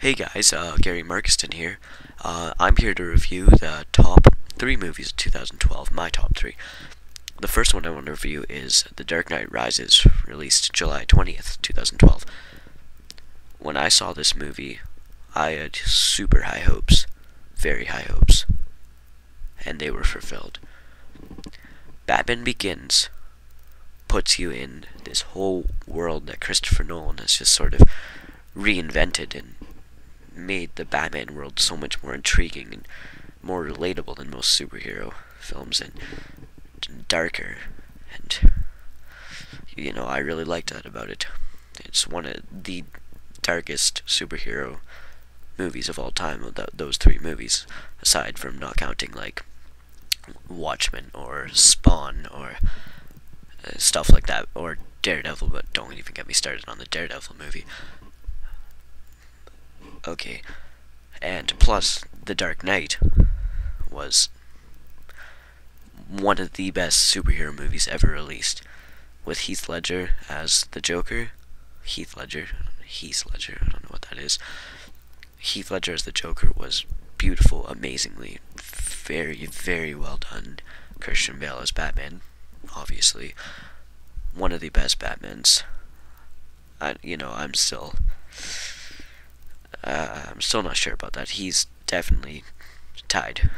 Hey guys, Gary Markiston here. I'm here to review the top 3 movies of 2012, my top 3. The first one I want to review is The Dark Knight Rises, released July 20th, 2012. When I saw this movie, I had super high hopes, very high hopes, and they were fulfilled. Batman Begins puts you in this whole world that Christopher Nolan has just sort of reinvented and made the Batman world so much more intriguing and more relatable than most superhero films, and darker. And I really liked that about it. It's one of the darkest superhero movies of all time. Those 3 movies, aside from not counting like Watchmen or Spawn or stuff like that, or Daredevil. But don't even get me started on the Daredevil movie. Okay, and plus, The Dark Knight was one of the best superhero movies ever released, with Heath Ledger as the Joker. Heath Ledger, I don't know what that is. Heath Ledger as the Joker was beautiful, amazingly, very, very well done. Christian Bale as Batman, obviously, one of the best Batmans. I'm still not sure about that. He's definitely tied.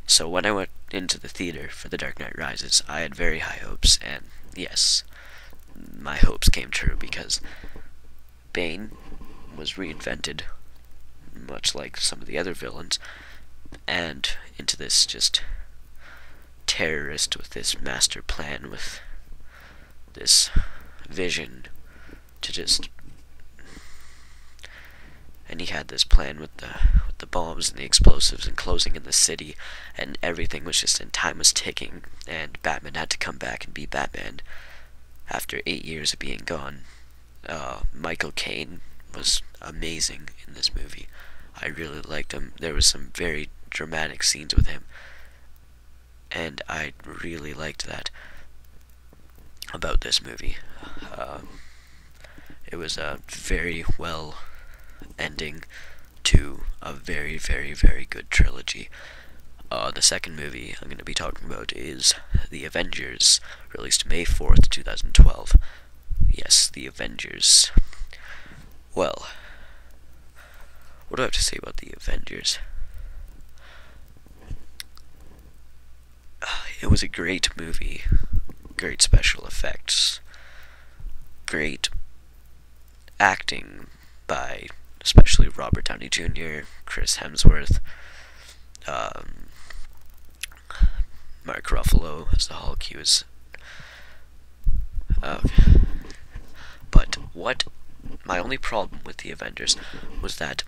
So when I went into the theater for The Dark Knight Rises, I had very high hopes, and yes, my hopes came true because Bane was reinvented, much like some of the other villains, and into this just terrorist with this master plan, with this vision to just. And he had this plan with the bombs and the explosives and closing in the city, and everything was just, and time was ticking, and Batman had to come back and be Batman after 8 years of being gone. Michael Caine was amazing in this movie. I really liked him. There was some very dramatic scenes with him, and I really liked that about this movie. It was a very well ending to a very, very, very good trilogy. The second movie I'm going to be talking about is The Avengers, released May 4th, 2012. Yes, The Avengers. Well, what do I have to say about The Avengers? It was a great movie, great special effects, great acting by especially Robert Downey Jr., Chris Hemsworth, Mark Ruffalo as the Hulk. He was. But what my only problem with the Avengers was that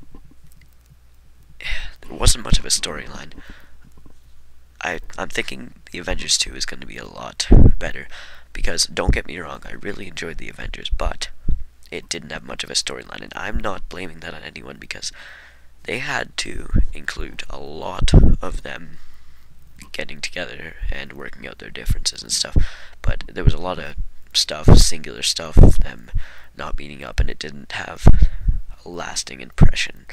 there wasn't much of a storyline. I'm thinking the Avengers 2 is going to be a lot better, because don't get me wrong, I really enjoyed the Avengers, but it didn't have much of a storyline, and I'm not blaming that on anyone, because they had to include a lot of them getting together and working out their differences and stuff, but there was a lot of stuff, singular stuff, of them not meeting up, and it didn't have a lasting impression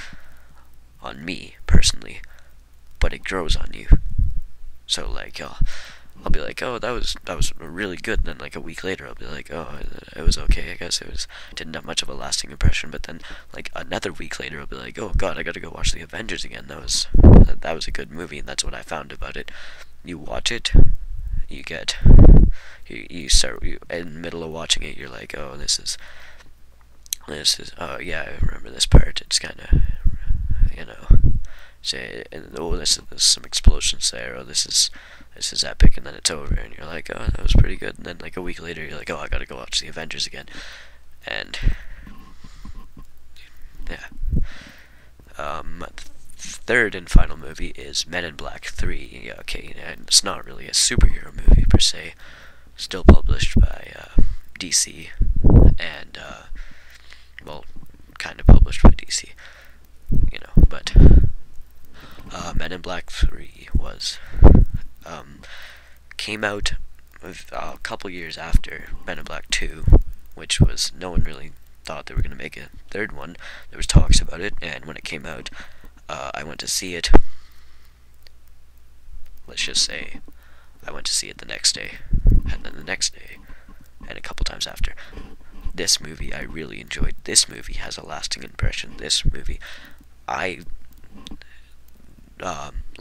on me, personally, but it grows on you. So, like, I'll be like, oh, that was really good, and then like a week later I'll be like, oh, it was okay, I guess didn't have much of a lasting impression, but then like another week later I'll be like, oh god, I gotta go watch The Avengers again. That was a good movie, and that's what I found about it. You watch it, you start, in the middle of watching it, you're like, oh, this is, oh yeah, I remember this part. It's kind of, say, oh, there's some explosions there, oh, this is epic, and then it's over, and you're like, oh, that was pretty good, and then like a week later, you're like, oh, I gotta go watch The Avengers again, and, yeah. Third and final movie is Men in Black 3, yeah, okay, and it's not really a superhero movie, per se, still published by, DC, and, well, kind of published by DC, but, Men in Black 3 was, came out a couple years after Men in Black 2, which was, no one really thought they were going to make a third one. There was talks about it, and when it came out, I went to see it. Let's just say I went to see it the next day, and then the next day, and a couple times after. This movie I really enjoyed. This movie has a lasting impression. This movie, let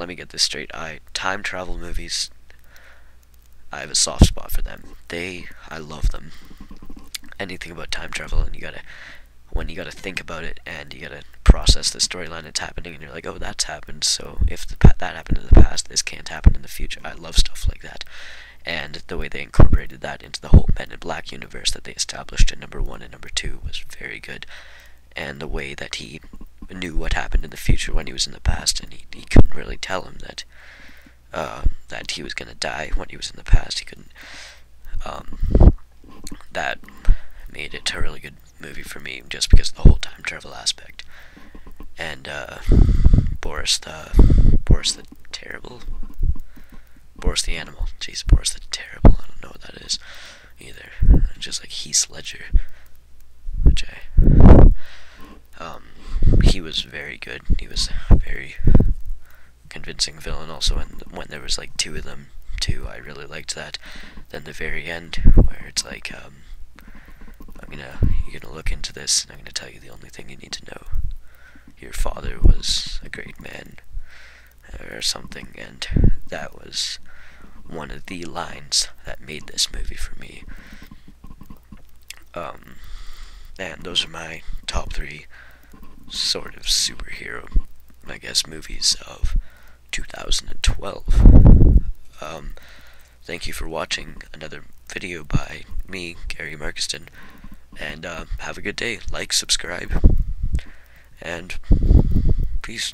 me get this straight. Time travel movies, I have a soft spot for them. I love them. Anything about time travel, and when you gotta think about it, and you gotta process the storyline that's happening, and you're like, oh, that's happened, so if that happened in the past, this can't happen in the future. I love stuff like that. And the way they incorporated that into the whole Men in Black universe that they established in number 1 and number 2 was very good. And the way that he knew what happened in the future when he was in the past, and he couldn't really tell him that he was gonna die when he was in the past. He couldn't. That made it a really good movie for me, just because of the whole time travel aspect. And Boris the Terrible. Boris the Animal. Jeez, Boris the Terrible. I don't know what that is either. Just like Heath Ledger, which he was very good. He was a very convincing villain. Also, when there was like 2 of them too, I really liked that. Then the very end, where it's like, you're gonna look into this, and I'm gonna tell you the only thing you need to know. Your father was a great man, or something, and that was one of the lines that made this movie for me. And those are my top 3 sort of superhero, I guess, movies of 2012. Thank you for watching another video by me, Gary Markiston, and have a good day. Like, subscribe, and peace.